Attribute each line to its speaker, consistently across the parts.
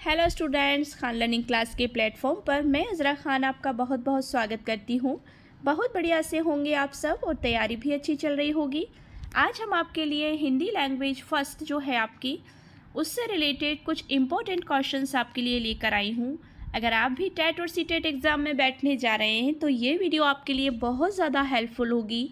Speaker 1: Hello students, Khan learning class के platform पर मैं अज़रा खान आपका बहुत बहुत स्वागत करती हूँ। बहुत बढ़िया से होंगे आप सब और तैयारी भी अच्छी चल रही होगी। आज हम आपके लिए हिंदी लैंग्वेज फर्स्ट जो है आपकी, उससे रिलेटेड कुछ इम्पोर्टेंट क्वेश्चंस आपके लिए लेकर आई हूँ। अगर आप भी टेट और सीटेट एग्ज़ाम में बैठने जा रहे हैं तो ये वीडियो आपके लिए बहुत ज़्यादा हेल्पफुल होगी।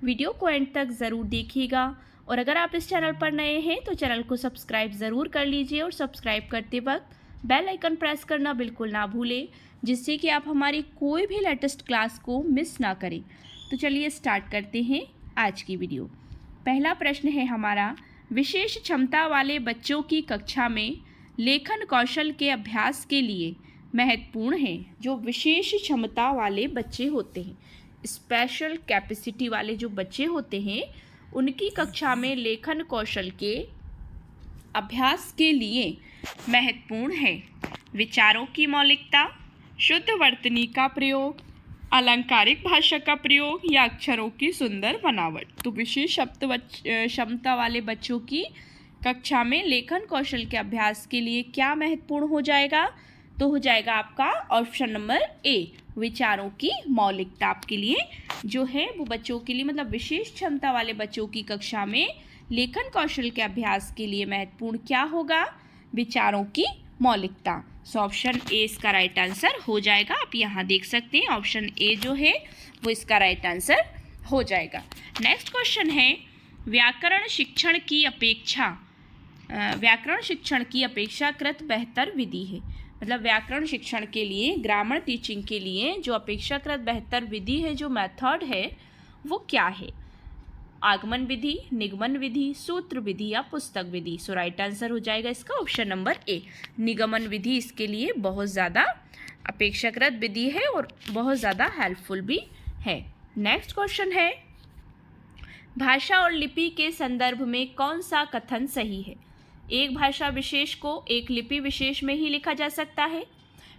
Speaker 1: वीडियो को एंड तक ज़रूर देखिएगा और अगर आप इस चैनल पर नए हैं तो चैनल को सब्सक्राइब ज़रूर कर लीजिए और सब्सक्राइब करते वक्त बेल आइकन प्रेस करना बिल्कुल ना भूलें, जिससे कि आप हमारी कोई भी लेटेस्ट क्लास को मिस ना करें। तो चलिए स्टार्ट करते हैं आज की वीडियो। पहला प्रश्न है हमारा, विशेष क्षमता वाले बच्चों की कक्षा में लेखन कौशल के अभ्यास के लिए महत्वपूर्ण है। जो विशेष क्षमता वाले बच्चे होते हैं, स्पेशल कैपेसिटी वाले जो बच्चे होते हैं, उनकी कक्षा में लेखन कौशल के अभ्यास के लिए महत्वपूर्ण है विचारों की मौलिकता, शुद्ध वर्तनी का प्रयोग, अलंकारिक भाषा का प्रयोग या अक्षरों की सुंदर बनावट। तो विशेष क्षमता वाले बच्चों की कक्षा में लेखन कौशल के अभ्यास के लिए क्या महत्वपूर्ण हो जाएगा? तो हो जाएगा आपका ऑप्शन नंबर ए, विचारों की मौलिकता। आपके लिए जो है वो बच्चों के लिए मतलब विशेष क्षमता वाले बच्चों की कक्षा में लेखन कौशल के अभ्यास के लिए महत्वपूर्ण क्या होगा? विचारों की मौलिकता। सो ऑप्शन ए इसका राइट आंसर हो जाएगा। आप यहाँ देख सकते हैं ऑप्शन ए जो है वो इसका राइट आंसर हो जाएगा। नेक्स्ट क्वेश्चन है, व्याकरण शिक्षण की अपेक्षाकृत बेहतर विधि है। मतलब व्याकरण शिक्षण के लिए, ग्रामर टीचिंग के लिए जो अपेक्षाकृत बेहतर विधि है, जो मेथड है, वो क्या है? आगमन विधि, निगमन विधि, सूत्र विधि या पुस्तक विधि। सो राइट आंसर हो जाएगा इसका ऑप्शन नंबर ए, निगमन विधि इसके लिए बहुत ज़्यादा अपेक्षाकृत विधि है और बहुत ज़्यादा हेल्पफुल भी है। नेक्स्ट क्वेश्चन है, भाषा और लिपि के संदर्भ में कौन सा कथन सही है? एक भाषा विशेष को एक लिपि विशेष में ही लिखा जा सकता है।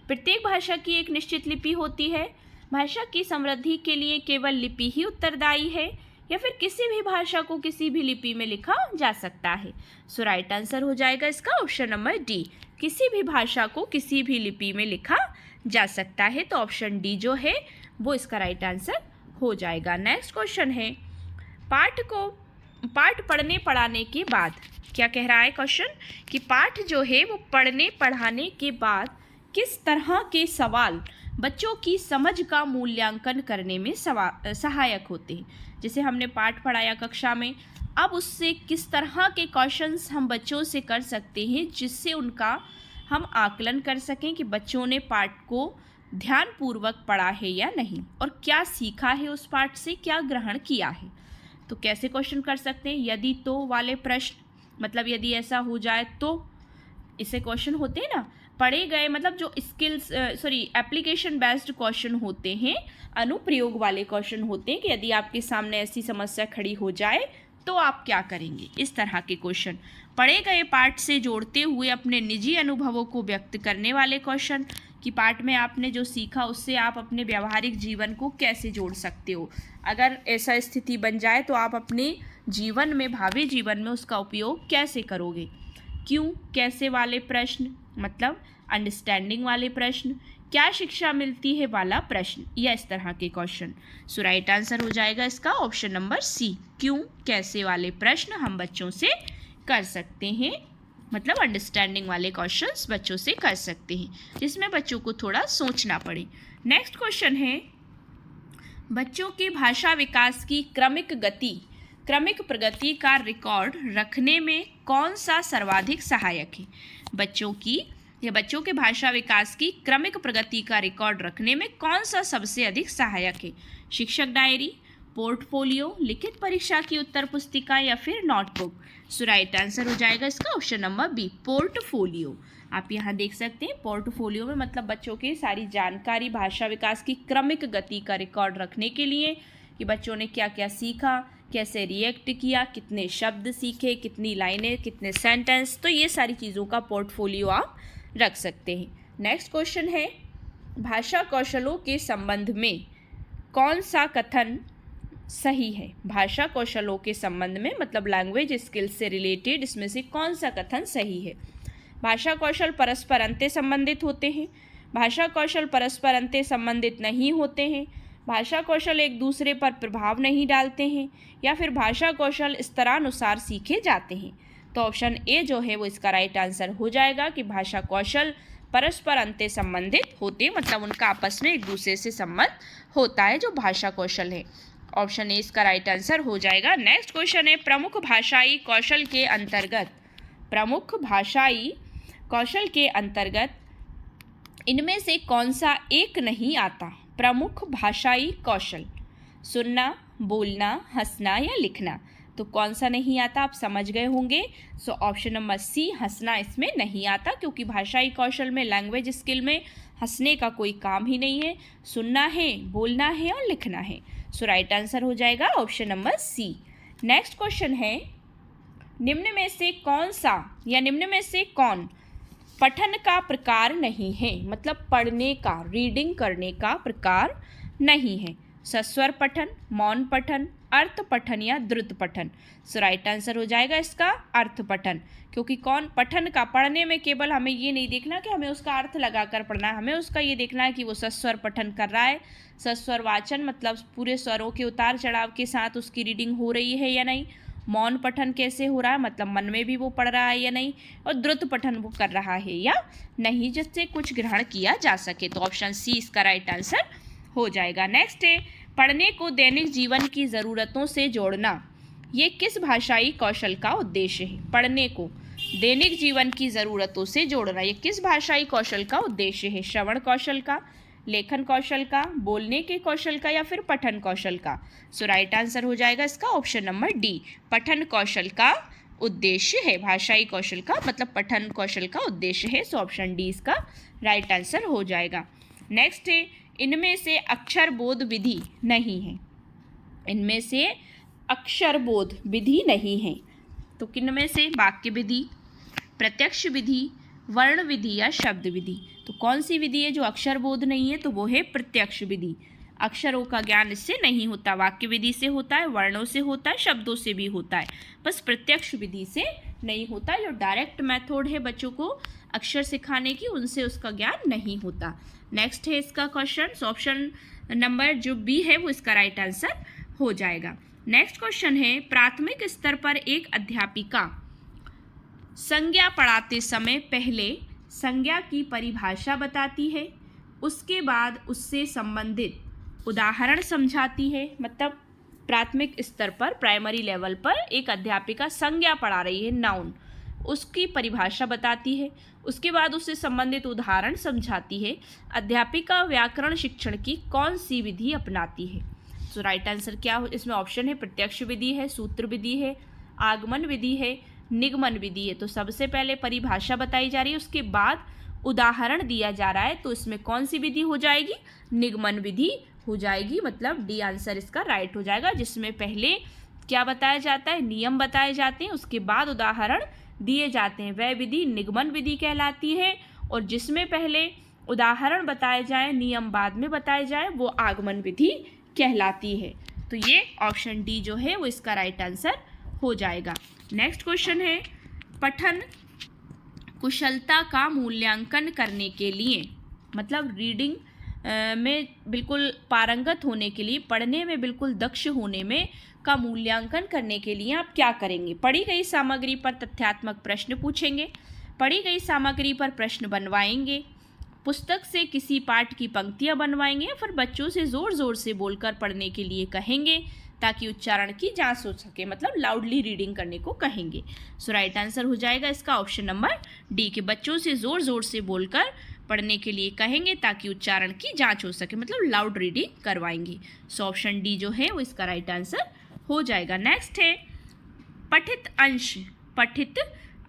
Speaker 1: प्रत्येक भाषा की एक निश्चित लिपि होती है। भाषा की समृद्धि के लिए केवल लिपि ही उत्तरदायी है, या फिर किसी भी भाषा को किसी भी लिपि में लिखा जा सकता है। सो राइट आंसर हो जाएगा इसका ऑप्शन नंबर डी, किसी भी भाषा को किसी भी लिपि में लिखा जा सकता है। तो ऑप्शन डी जो है वो इसका राइट आंसर हो जाएगा। नेक्स्ट क्वेश्चन है, पाठ पढ़ने पढ़ाने के बाद, क्या कह रहा है क्वेश्चन कि पाठ जो है वो पढ़ने पढ़ाने के बाद किस तरह के सवाल बच्चों की समझ का मूल्यांकन करने में सहायक होते हैं। जैसे हमने पाठ पढ़ाया कक्षा में, अब उससे किस तरह के क्वेश्चंस हम बच्चों से कर सकते हैं जिससे उनका हम आकलन कर सकें कि बच्चों ने पाठ को ध्यानपूर्वक पढ़ा है या नहीं और क्या सीखा है उस पाठ से, क्या ग्रहण किया है। तो कैसे क्वेश्चन कर सकते हैं? यदि तो वाले प्रश्न, मतलब यदि ऐसा हो जाए तो, इसे क्वेश्चन होते हैं ना पढ़े गए, मतलब जो एप्लीकेशन बेस्ड क्वेश्चन होते हैं, अनुप्रयोग वाले क्वेश्चन होते हैं कि यदि आपके सामने ऐसी समस्या खड़ी हो जाए तो आप क्या करेंगे। इस तरह के क्वेश्चन, पढ़े गए पाठ से जोड़ते हुए अपने निजी अनुभवों को व्यक्त करने वाले क्वेश्चन, कि पाठ में आपने जो सीखा उससे आप अपने व्यावहारिक जीवन को कैसे जोड़ सकते हो। अगर ऐसा स्थिति बन जाए तो आप अपने जीवन में, भावी जीवन में उसका उपयोग कैसे करोगे। क्यों, कैसे वाले प्रश्न, मतलब अंडरस्टैंडिंग वाले प्रश्न, क्या शिक्षा मिलती है वाला प्रश्न, या इस तरह के क्वेश्चन। सो राइट आंसर हो जाएगा इसका ऑप्शन नंबर सी, क्यों कैसे वाले प्रश्न हम बच्चों से कर सकते हैं, मतलब अंडरस्टैंडिंग वाले क्वेश्चंस बच्चों से कर सकते हैं, जिसमें बच्चों को थोड़ा सोचना पड़े। नेक्स्ट क्वेश्चन है, बच्चों के भाषा विकास की क्रमिक प्रगति का रिकॉर्ड रखने में कौन सा सर्वाधिक सहायक है? बच्चों के भाषा विकास की क्रमिक प्रगति का रिकॉर्ड रखने में कौन सा सबसे अधिक सहायक है? शिक्षक डायरी, पोर्टफोलियो, लिखित परीक्षा की उत्तर पुस्तिका या फिर नोटबुक। सो राइट आंसर हो जाएगा इसका ऑप्शन नंबर बी, पोर्टफोलियो। आप यहाँ देख सकते हैं पोर्टफोलियो में मतलब बच्चों की सारी जानकारी, भाषा विकास की क्रमिक गति का रिकॉर्ड रखने के लिए कि बच्चों ने क्या क्या सीखा, कैसे रिएक्ट किया, कितने शब्द सीखे, कितनी लाइनें, कितने सेंटेंस, तो ये सारी चीज़ों का पोर्टफोलियो आप रख सकते हैं। नेक्स्ट क्वेश्चन है, भाषा कौशलों के संबंध में कौन सा कथन सही है? भाषा कौशलों के संबंध में मतलब लैंग्वेज स्किल्स से रिलेटेड इसमें से कौन सा कथन सही है? भाषा कौशल परस्पर अंतः संबंधित होते हैं, भाषा कौशल परस्पर अंतः संबंधित नहीं होते हैं, भाषा कौशल एक दूसरे पर प्रभाव नहीं डालते हैं, या फिर भाषा कौशल स्तरानुसार सीखे जाते हैं। तो ऑप्शन ए जो है वो इसका राइट आंसर हो जाएगा कि भाषा कौशल परस्पर अंतः संबंधित होते, मतलब उनका आपस में एक दूसरे से संबंध होता है जो भाषा कौशल है। ऑप्शन ए इसका राइट आंसर हो जाएगा। नेक्स्ट क्वेश्चन है, प्रमुख भाषाई कौशल के अंतर्गत, प्रमुख भाषाई कौशल के अंतर्गत इनमें से कौन सा एक नहीं आता? प्रमुख भाषाई कौशल, सुनना, बोलना, हंसना या लिखना, तो कौन सा नहीं आता आप समझ गए होंगे। सो ऑप्शन नंबर सी, हंसना इसमें नहीं आता, क्योंकि भाषाई कौशल में, लैंग्वेज स्किल में हंसने का कोई काम ही नहीं है, सुनना है, बोलना है और लिखना है। सो राइट आंसर हो जाएगा option number C. Next question है, निम्न में से कौन सा या निम्न में से कौन पठन का प्रकार नहीं है? मतलब पढ़ने का, रीडिंग करने का प्रकार नहीं है। सस्वर पठन, मौन पठन, अर्थ पठन या द्रुत पठन। सो राइट आंसर हो जाएगा इसका अर्थ पठन, क्योंकि कौन पठन का, पढ़ने में केवल हमें ये नहीं देखना कि हमें उसका अर्थ लगाकर पढ़ना है, हमें उसका ये देखना है कि वो सस्वर पठन कर रहा है, सस्वर वाचन मतलब पूरे स्वरों के उतार चढ़ाव के साथ उसकी रीडिंग हो रही है या नहीं, मौन पठन कैसे हो रहा है मतलब मन में भी वो पढ़ रहा है या नहीं, और द्रुत पठन वो कर रहा है या नहीं, जिससे कुछ ग्रहण किया जा सके। तो ऑप्शन सी इसका राइट आंसर हो जाएगा। नेक्स्ट है, पढ़ने को दैनिक जीवन की ज़रूरतों से जोड़ना, ये किस भाषाई कौशल का उद्देश्य है? पढ़ने को दैनिक जीवन की ज़रूरतों से जोड़ना, ये किस भाषाई कौशल का उद्देश्य है? श्रवण कौशल का, लेखन कौशल का, बोलने के कौशल का या फिर पठन कौशल का? सो राइट आंसर हो जाएगा इसका ऑप्शन नंबर डी, पठन कौशल का उद्देश्य है। भाषाई कौशल का मतलब पठन कौशल का उद्देश्य है। सो ऑप्शन डी इसका राइट आंसर हो जाएगा। नेक्स्ट है, इनमें से अक्षर बोध विधि नहीं है, इनमें से अक्षर बोध विधि नहीं है, तो किन में से? वाक्य विधि, प्रत्यक्ष विधि, वर्ण विधि या शब्द विधि। तो कौन सी विधि है जो अक्षर बोध नहीं है? तो वो है प्रत्यक्ष विधि। अक्षरों का ज्ञान इससे नहीं होता, वाक्य विधि से होता है, वर्णों से होता है, शब्दों से भी होता है, बस प्रत्यक्ष विधि से नहीं होता। जो डायरेक्ट मेथड है बच्चों को अक्षर सिखाने की, उनसे उसका ज्ञान नहीं होता। नेक्स्ट है इसका क्वेश्चन, ऑप्शन नंबर जो बी है वो इसका राइट आंसर हो जाएगा। नेक्स्ट क्वेश्चन है, प्राथमिक स्तर पर एक अध्यापिका संज्ञा पढ़ाते समय पहले संज्ञा की परिभाषा बताती है, उसके बाद उससे संबंधित उदाहरण समझाती है। मतलब प्राथमिक स्तर पर, प्राइमरी लेवल पर एक अध्यापिका संज्ञा पढ़ा रही है, नाउन, उसकी परिभाषा बताती है, उसके बाद उससे संबंधित उदाहरण समझाती है। अध्यापिका व्याकरण शिक्षण की कौन सी विधि अपनाती है? तो राइट आंसर क्या हो? इसमें ऑप्शन है प्रत्यक्ष विधि है, सूत्र विधि है, आगमन विधि है, निगमन विधि है। तो सबसे पहले परिभाषा बताई जा रही है, उसके बाद उदाहरण दिया जा रहा है, तो इसमें कौन सी विधि हो जाएगी? निगमन विधि हो जाएगी, मतलब डी आंसर इसका राइट हो जाएगा, जिसमें पहले क्या बताया जाता है? नियम बताए जाते हैं, उसके बाद उदाहरण दिए जाते हैं, वह विधि निगमन विधि कहलाती है। और जिसमें पहले उदाहरण बताए जाए, नियम बाद में बताए जाए, वो आगमन विधि कहलाती है। तो ये ऑप्शन डी जो है वो इसका राइट आंसर हो जाएगा। नेक्स्ट क्वेश्चन है, पठन कुशलता का मूल्यांकन करने के लिए, मतलब रीडिंग में बिल्कुल पारंगत होने के लिए, पढ़ने में बिल्कुल दक्ष होने में का मूल्यांकन करने के लिए आप क्या करेंगे? पढ़ी गई सामग्री पर तथ्यात्मक प्रश्न पूछेंगे, पढ़ी गई सामग्री पर प्रश्न बनवाएंगे, पुस्तक से किसी पाठ की पंक्तियां बनवाएंगे, या फिर बच्चों से ज़ोर ज़ोर से बोलकर पढ़ने के लिए कहेंगे ताकि उच्चारण की जांच हो सके, मतलब लाउडली रीडिंग करने को कहेंगे। सो राइट आंसर हो जाएगा इसका ऑप्शन नंबर डी, के बच्चों से ज़ोर ज़ोर से बोलकर पढ़ने के लिए कहेंगे ताकि उच्चारण की जांच हो सके, मतलब लाउड रीडिंग करवाएंगे। सो ऑप्शन डी जो है वो इसका राइट आंसर हो जाएगा। नेक्स्ट है, पठित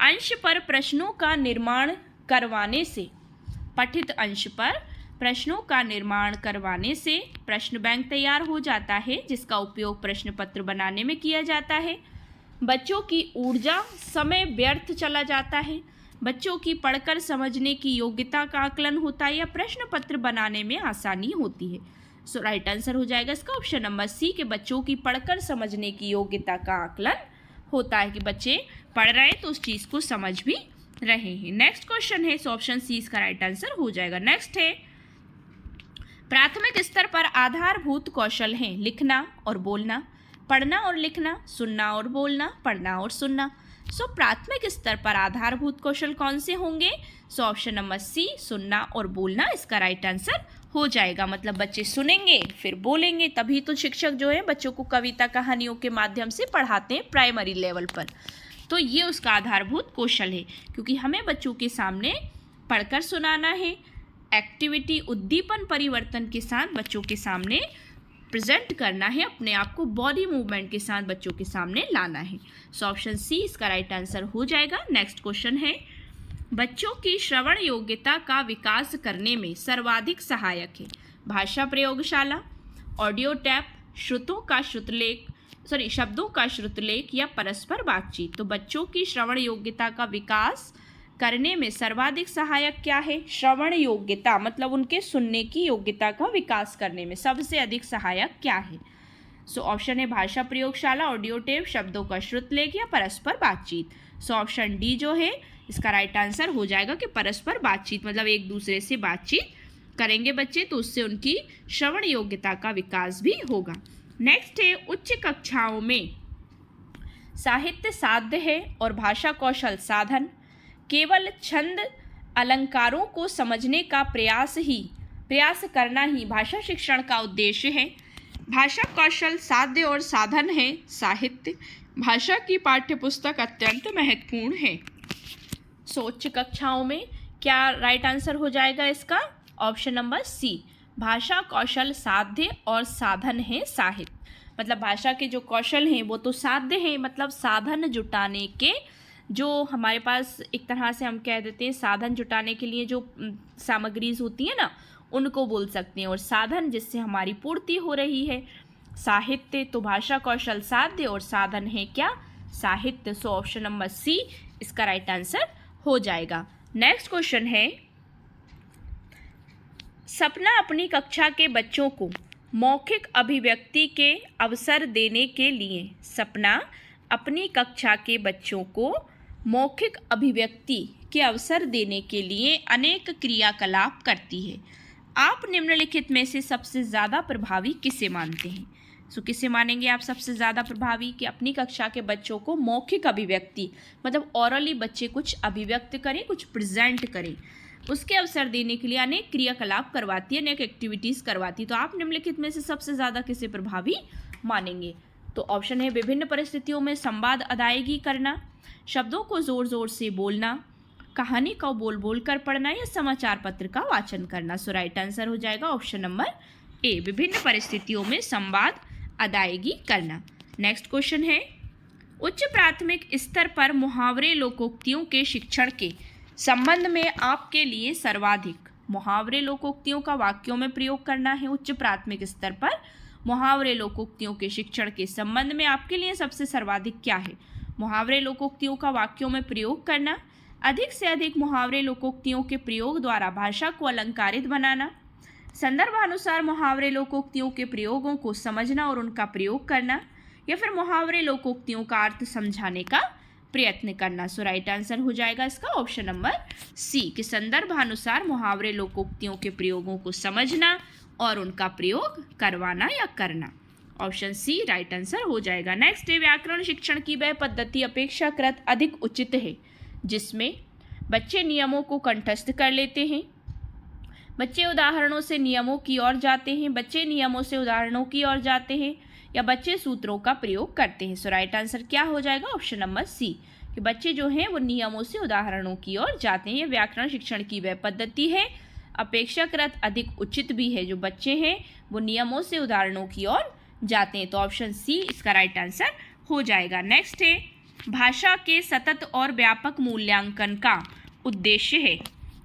Speaker 1: अंश पर प्रश्नों का निर्माण करवाने से, पठित अंश पर प्रश्नों का निर्माण करवाने से प्रश्न बैंक तैयार हो जाता है, जिसका उपयोग प्रश्न पत्र बनाने में किया जाता है। बच्चों की ऊर्जा, समय व्यर्थ चला जाता है, बच्चों की पढ़कर समझने की योग्यता का आकलन होता है, या प्रश्न पत्र बनाने में आसानी होती है। सो राइट आंसर हो जाएगा इसका ऑप्शन नंबर सी, के बच्चों की पढ़कर समझने की योग्यता का आकलन होता है, कि बच्चे पढ़ रहे हैं तो उस चीज़ को समझ भी रहे हैं। नेक्स्ट क्वेश्चन है, सो ऑप्शन सी इसका राइट आंसर हो जाएगा। नेक्स्ट है, प्राथमिक स्तर पर आधारभूत कौशल हैं लिखना और बोलना, पढ़ना और लिखना, सुनना और बोलना, पढ़ना और सुनना। सो प्राथमिक स्तर पर आधारभूत कौशल कौन से होंगे? सो ऑप्शन नंबर सी, सुनना और बोलना इसका राइट आंसर हो जाएगा। मतलब बच्चे सुनेंगे फिर बोलेंगे, तभी तो शिक्षक जो है बच्चों को कविता कहानियों के माध्यम से पढ़ाते हैं प्राइमरी लेवल पर। तो ये उसका आधारभूत कौशल है, क्योंकि हमें बच्चों के सामने पढ़कर सुनाना है, एक्टिविटी उद्दीपन परिवर्तन के साथ बच्चों के सामने प्रेजेंट करना है, अपने आप को बॉडी मूवमेंट के साथ बच्चों के सामने लाना है। सो ऑप्शन सी इसका राइट आंसर हो जाएगा। नेक्स्ट क्वेश्चन है, बच्चों की श्रवण योग्यता का विकास करने में सर्वाधिक सहायक है भाषा प्रयोगशाला, ऑडियो टैप, शब्दों का श्रुतलेख या परस्पर बातचीत। तो बच्चों की श्रवण योग्यता का विकास करने में सर्वाधिक सहायक क्या है? श्रवण योग्यता, मतलब उनके सुनने की योग्यता का विकास करने में सबसे अधिक सहायक क्या है? सो ऑप्शन है भाषा प्रयोगशाला, ऑडियो टेप, शब्दों का श्रुतलेख या परस्पर बातचीत। सो ऑप्शन डी जो है इसका राइट आंसर हो जाएगा कि परस्पर बातचीत, मतलब एक दूसरे से बातचीत करेंगे बच्चे तो उससे उनकी श्रवण योग्यता का विकास भी होगा। नेक्स्ट है, उच्च कक्षाओं में साहित्य साध्य है और भाषा कौशल साधन, केवल छंद अलंकारों को समझने का प्रयास करना ही भाषा शिक्षण का उद्देश्य है। भाषा कौशल साध्य और साधन है साहित्य, भाषा की पाठ्यपुस्तक अत्यंत महत्वपूर्ण है। सो उच्च कक्षाओं में क्या राइट आंसर हो जाएगा इसका? ऑप्शन नंबर सी, भाषा कौशल साध्य और साधन है साहित्य। मतलब भाषा के जो कौशल हैं वो तो साध्य हैं, मतलब साधन जुटाने के, जो हमारे पास एक तरह से हम कह देते हैं साधन जुटाने के लिए जो सामग्रीज होती है ना, उनको बोल सकते हैं, और साधन जिससे हमारी पूर्ति हो रही है साहित्य। तो भाषा कौशल साध्य और साधन है क्या? साहित्य। सो ऑप्शन नंबर सी इसका राइट आंसर हो जाएगा। नेक्स्ट क्वेश्चन है, सपना अपनी कक्षा के बच्चों को मौखिक अभिव्यक्ति के अवसर देने के लिए, सपना अपनी कक्षा के बच्चों को मौखिक अभिव्यक्ति के अवसर देने के लिए अनेक क्रियाकलाप करती है। आप निम्नलिखित में से सबसे ज़्यादा प्रभावी किसे मानते हैं? सो किसे मानेंगे आप सबसे ज़्यादा प्रभावी? कि अपनी कक्षा के बच्चों को मौखिक अभिव्यक्ति, मतलब ऑरली बच्चे कुछ अभिव्यक्त करें, कुछ प्रेजेंट करें, उसके अवसर देने के लिए अनेक क्रियाकलाप करवाती है, अनेक एक्टिविटीज़ करवाती है। तो आप निम्नलिखित में से सबसे ज़्यादा किसे प्रभावी मानेंगे? तो ऑप्शन है विभिन्न परिस्थितियों में संवाद अदायगी करना, शब्दों को ज़ोर ज़ोर से बोलना, कहानी को बोल बोल कर पढ़ना, या समाचार पत्र का वाचन करना। सो राइट आंसर हो जाएगा ऑप्शन नंबर ए, विभिन्न परिस्थितियों में संवाद अदायगी करना। नेक्स्ट क्वेश्चन है, उच्च प्राथमिक स्तर पर मुहावरे लोकोक्तियों के शिक्षण के संबंध में आपके लिए सर्वाधिक, मुहावरे लोकोक्तियों का वाक्यों में प्रयोग करना है उच्च प्राथमिक स्तर पर, मुहावरे लोकोक्तियों के शिक्षण के संबंध में आपके लिए सबसे सर्वाधिक क्या है? मुहावरे लोकोक्तियों का वाक्यों में प्रयोग करना, अधिक से अधिक मुहावरे लोकोक्तियों के प्रयोग द्वारा भाषा को अलंकारित बनाना, संदर्भानुसार मुहावरे लोकोक्तियों के प्रयोगों को समझना और उनका प्रयोग करना, या फिर मुहावरे लोकोक्तियों का अर्थ समझाने का प्रयत्न करना। सो राइट आंसर हो जाएगा इसका ऑप्शन नंबर सी, कि संदर्भानुसार मुहावरे लोकोक्तियों के प्रयोगों को समझना और उनका प्रयोग करवाना या करना। ऑप्शन सी राइट आंसर हो जाएगा। नेक्स्ट है, व्याकरण शिक्षण की वह पद्धति अपेक्षाकृत अधिक उचित है जिसमें बच्चे नियमों को कंठस्थ कर लेते हैं, बच्चे उदाहरणों से नियमों की ओर जाते हैं, बच्चे नियमों से उदाहरणों की ओर जाते हैं, या बच्चे सूत्रों का प्रयोग करते हैं। सो राइट आंसर क्या हो जाएगा? ऑप्शन नंबर सी, कि बच्चे जो हैं वो नियमों से उदाहरणों की ओर जाते हैं। ये व्याकरण शिक्षण की वह पद्धति है, अपेक्षाकृत अधिक उचित भी है, जो बच्चे हैं वो नियमों से उदाहरणों की ओर जाते हैं। तो ऑप्शन सी इसका राइट आंसर हो जाएगा। नेक्स्ट है, भाषा के सतत और व्यापक मूल्यांकन का उद्देश्य है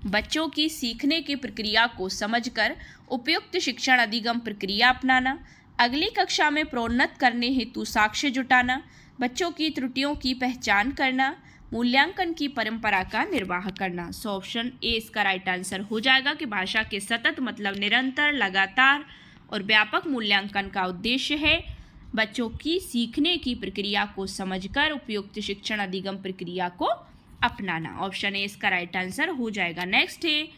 Speaker 1: बच्चों की सीखने की प्रक्रिया को समझकर उपयुक्त शिक्षण अधिगम प्रक्रिया अपनाना, अगली कक्षा में प्रोन्नत करने हेतु साक्ष्य जुटाना, बच्चों की त्रुटियों की पहचान करना, मूल्यांकन की परंपरा का निर्वाह करना। सो ऑप्शन ए इसका राइट आंसर हो जाएगा कि भाषा के सतत मतलब निरंतर, लगातार और व्यापक मूल्यांकन का उद्देश्य है बच्चों की सीखने की प्रक्रिया को समझकर उपयुक्त शिक्षण अधिगम प्रक्रिया को अपनाना। ऑप्शन ए इसका राइट आंसर हो जाएगा। नेक्स्ट है,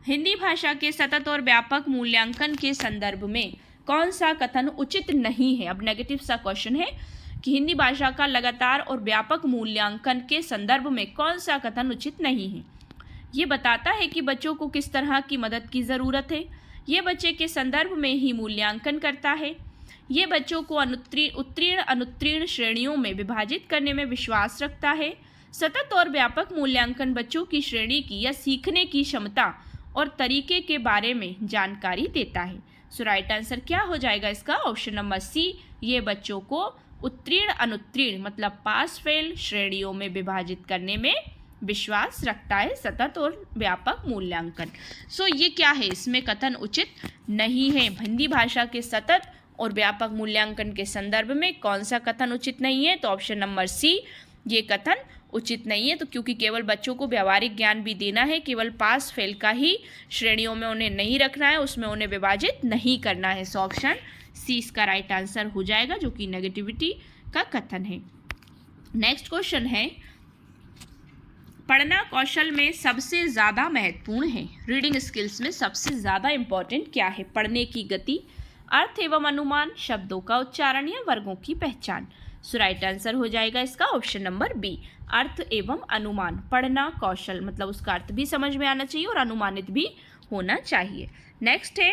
Speaker 1: हिंदी भाषा के सतत और व्यापक मूल्यांकन के संदर्भ में कौन सा कथन उचित नहीं है। अब नेगेटिव सा क्वेश्चन है कि हिंदी भाषा का लगातार और व्यापक मूल्यांकन के संदर्भ में कौन सा कथन उचित नहीं है। ये बताता है कि बच्चों को किस तरह की मदद की ज़रूरत है। ये बच्चे के संदर्भ में ही मूल्यांकन करता है। ये बच्चों को उत्तीर्ण अनुत्तीर्ण श्रेणियों में विभाजित करने में विश्वास रखता है। सतत और व्यापक मूल्यांकन बच्चों की श्रेणी की या सीखने की क्षमता और तरीके के बारे में जानकारी देता है। सो राइट आंसर क्या हो जाएगा इसका? ऑप्शन नंबर सी, ये बच्चों को उत्तीर्ण अनुत्तीर्ण मतलब पास फेल श्रेणियों में विभाजित करने में विश्वास रखता है। सतत और व्यापक मूल्यांकन। सो ये क्या है? इसमें कथन उचित नहीं है। हिंदी भाषा के सतत और व्यापक मूल्यांकन के संदर्भ में कौन सा कथन उचित नहीं है? तो ऑप्शन नंबर सी, ये कथन उचित नहीं है। तो क्योंकि केवल बच्चों को व्यावहारिक ज्ञान भी देना है, केवल पास फेल का ही श्रेणियों में उन्हें नहीं रखना है, उसमें उन्हें विभाजित नहीं करना है। सो ऑप्शन सी इसका राइट आंसर हो जाएगा, जो कि नेगेटिविटी का कथन है। नेक्स्ट क्वेश्चन है, पढ़ना कौशल में सबसे ज़्यादा महत्वपूर्ण है। रीडिंग स्किल्स में सबसे ज़्यादा इंपॉर्टेंट क्या है? पढ़ने की गति, अर्थ एवं अनुमान, शब्दों का उच्चारण या वर्गों की पहचान। सो राइट आंसर हो जाएगा इसका ऑप्शन नंबर बी, अर्थ एवं अनुमान। पढ़ना कौशल मतलब उसका अर्थ भी समझ में आना चाहिए और अनुमानित भी होना चाहिए। नेक्स्ट है,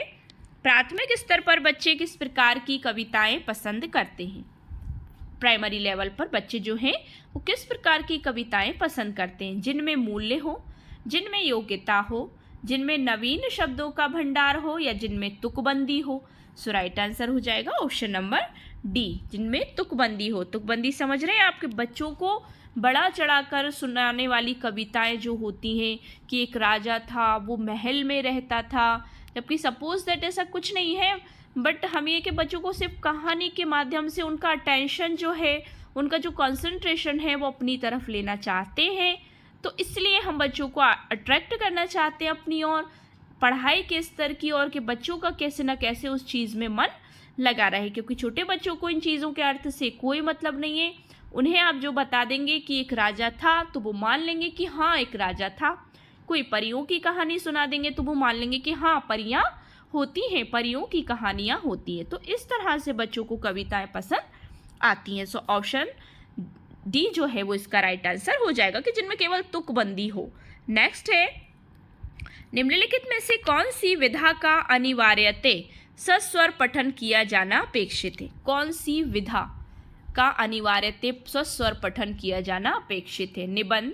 Speaker 1: प्राथमिक स्तर पर बच्चे किस प्रकार की कविताएं पसंद करते हैं। प्राइमरी लेवल पर बच्चे जो हैं वो किस प्रकार की कविताएं पसंद करते हैं? जिनमें मूल्य हो, जिनमें योग्यता हो, जिनमें नवीन शब्दों का भंडार हो, या जिनमें तुकबंदी हो। सो राइट आंसर हो जाएगा ऑप्शन नंबर डी, जिनमें तुकबंदी हो। तुकबंदी समझ रहे हैं? आपके बच्चों को बड़ा चढ़ाकर सुनाने वाली कविताएं जो होती हैं कि एक राजा था, वो महल में रहता था, जबकि सपोज दैट ऐसा कुछ नहीं है, बट हम ये कि बच्चों को सिर्फ कहानी के माध्यम से उनका अटेंशन जो है, उनका जो कंसंट्रेशन है वो अपनी तरफ लेना चाहते हैं। तो इसलिए हम बच्चों को अट्रैक्ट करना चाहते हैं अपनी ओर, पढ़ाई के स्तर की ओर, कि बच्चों का कैसे ना कैसे उस चीज़ में मन लगा रहे। क्योंकि छोटे बच्चों को इन चीज़ों के अर्थ से कोई मतलब नहीं है। उन्हें आप जो बता देंगे कि एक राजा था तो वो मान लेंगे कि हाँ एक राजा था। कोई परियों की कहानी सुना देंगे तो वो मान लेंगे कि हाँ परियां होती हैं, परियों की कहानियाँ होती हैं। तो इस तरह से बच्चों को कविताएं पसंद आती हैं। सो ऑप्शन डी जो है वो इसका राइट आंसर हो जाएगा, कि जिनमें केवल तुकबंदी हो। नेक्स्ट है, निम्नलिखित में से कौन सी विधा का अनिवार्यते सस्वर पठन किया जाना अपेक्षित है। कौन सी विधा का अनिवार्यते सस्वर पठन किया जाना अपेक्षित है? निबंध,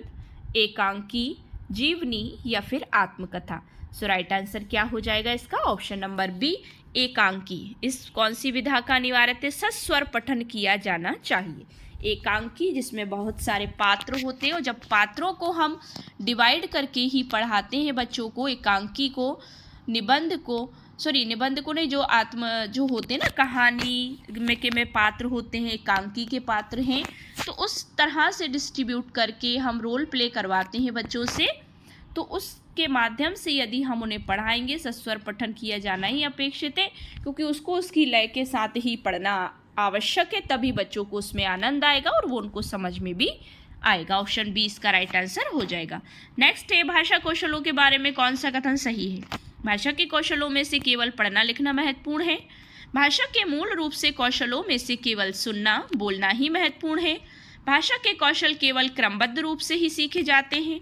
Speaker 1: एकांकी, जीवनी या फिर आत्मकथा। सो राइट आंसर क्या हो जाएगा इसका? ऑप्शन नंबर बी, एकांकी। इस कौन सी विधा का अनिवार्यते सस्वर पठन किया जाना चाहिए? एकांकी, जिसमें बहुत सारे पात्र होते हैं और जब पात्रों को हम डिवाइड करके ही पढ़ाते हैं बच्चों को, एकांकी को, निबंध को नहीं, जो होते हैं ना कहानी में पात्र होते हैं, एकांकी के पात्र हैं, तो उस तरह से डिस्ट्रीब्यूट करके हम रोल प्ले करवाते हैं बच्चों से। तो उसके माध्यम से यदि हम उन्हें पढ़ाएंगे, सस्वर पठन किया जाना ही अपेक्षित है, क्योंकि उसको उसकी लय के साथ ही पढ़ना आवश्यक है, तभी बच्चों को उसमें आनंद आएगा और वो उनको समझ में भी आएगा। ऑप्शन बी इसका राइट आंसर हो जाएगा। नेक्स्ट है, भाषा कौशलों के बारे में कौन सा कथन सही है। भाषा के कौशलों में से केवल पढ़ना लिखना महत्वपूर्ण है। भाषा के मूल रूप से कौशलों में से केवल सुनना बोलना ही महत्वपूर्ण है। भाषा के कौशल केवल क्रमबद्ध रूप से ही सीखे जाते हैं।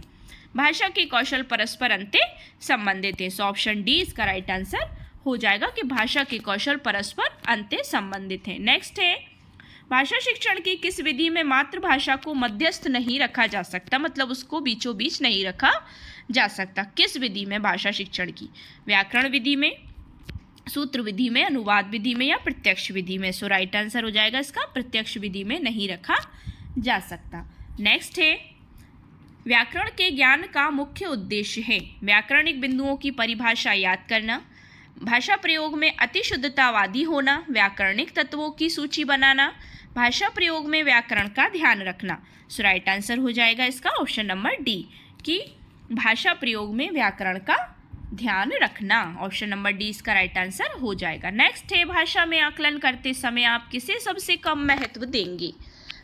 Speaker 1: भाषा के कौशल परस्पर अंते संबंधित हैं। सो ऑप्शन डी इसका राइट आंसर हो जाएगा, कि भाषा के कौशल परस्पर अंते संबंधित हैं। नेक्स्ट है, भाषा शिक्षण की किस विधि में मातृभाषा को मध्यस्थ नहीं रखा जा सकता, मतलब उसको बीचों बीच नहीं रखा जा सकता। किस विधि में भाषा शिक्षण की? व्याकरण विधि में, सूत्र विधि में, अनुवाद विधि में या प्रत्यक्ष विधि में। सो राइट आंसर हो जाएगा इसका, प्रत्यक्ष विधि में नहीं रखा जा सकता। नेक्स्ट है, व्याकरण के ज्ञान का मुख्य उद्देश्य है व्याकरणिक बिंदुओं की परिभाषा याद करना, भाषा प्रयोग में अतिशुद्धतावादी होना, व्याकरणिक तत्वों की सूची बनाना, भाषा प्रयोग में व्याकरण का ध्यान रखना। सो राइट आंसर हो जाएगा इसका ऑप्शन नंबर डी, कि भाषा प्रयोग में व्याकरण का ध्यान रखना। ऑप्शन नंबर डी इसका राइट आंसर हो जाएगा। नेक्स्ट है, भाषा में आकलन करते समय आप किसे सबसे कम महत्व देंगे?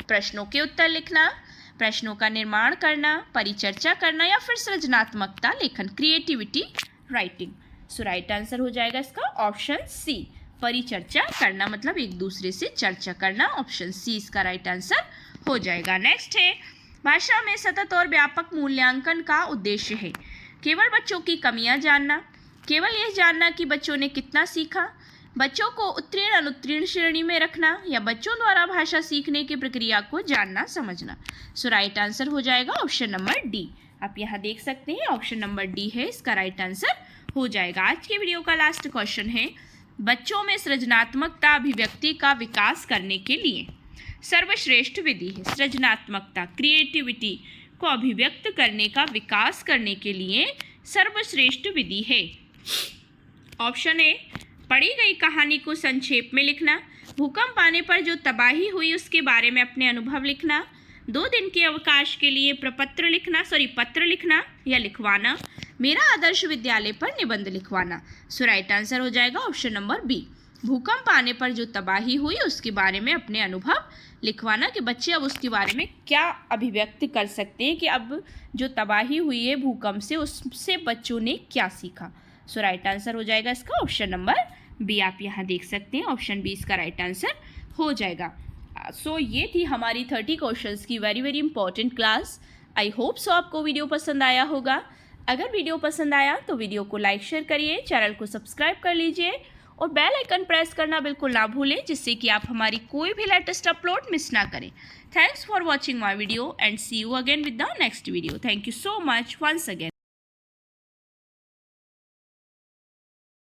Speaker 1: प्रश्नों के उत्तर लिखना, प्रश्नों का निर्माण करना, परिचर्चा करना या फिर सृजनात्मकता लेखन, क्रिएटिविटी राइटिंग। सो राइट आंसर हो जाएगा इसका ऑप्शन सी, परिचर्चा करना मतलब एक दूसरे से चर्चा करना। ऑप्शन सी इसका राइट आंसर हो जाएगा। नेक्स्ट है, भाषा में सतत और व्यापक मूल्यांकन का उद्देश्य है केवल बच्चों की कमियां जानना, केवल यह जानना कि बच्चों ने कितना सीखा, बच्चों को उत्तीर्ण अनुत्तीर्ण श्रेणी में रखना या बच्चों द्वारा भाषा सीखने की प्रक्रिया को जानना समझना। सो राइट आंसर हो जाएगा ऑप्शन नंबर डी। आप यहाँ देख सकते हैं ऑप्शन नंबर डी है इसका राइट आंसर हो जाएगा। आज के वीडियो का लास्ट क्वेश्चन है, बच्चों में सृजनात्मकता अभिव्यक्ति का विकास करने के लिए सर्वश्रेष्ठ विधि है। सृजनात्मकता क्रिएटिविटी को अभिव्यक्त करने का विकास करने के लिए सर्वश्रेष्ठ विधि है। ऑप्शन ए, पढ़ी गई कहानी को संक्षेप में लिखना, भूकंप आने पर जो तबाही हुई उसके बारे में अपने अनुभव लिखना, 2 दिन के अवकाश के लिए पत्र लिखना या लिखवाना, मेरा आदर्श विद्यालय पर निबंध लिखवाना। सो राइट आंसर हो जाएगा ऑप्शन नंबर बी, भूकंप आने पर जो तबाही हुई उसके बारे में अपने अनुभव लिखवाना, कि बच्चे अब उसके बारे में क्या अभिव्यक्त कर सकते हैं कि अब जो तबाही हुई है भूकंप से उससे बच्चों ने क्या सीखा। सो राइट आंसर हो जाएगा इसका ऑप्शन नंबर बी। आप यहाँ देख सकते हैं ऑप्शन बी इसका राइट आंसर हो जाएगा। सो ये थी हमारी 30 क्वेश्चंस की very important class. I hope so आपको वीडियो पसंद आया होगा। अगर वीडियो पसंद आया तो वीडियो को लाइक शेयर करिए, चैनल को सब्सक्राइब कर लीजिए और बेल आइकन प्रेस करना बिल्कुल ना भूलें, जिससे कि आप हमारी कोई भी लेटेस्ट अपलोड मिस ना करें। Thanks for watching my video and see you again with the next video. Thank you so much once again.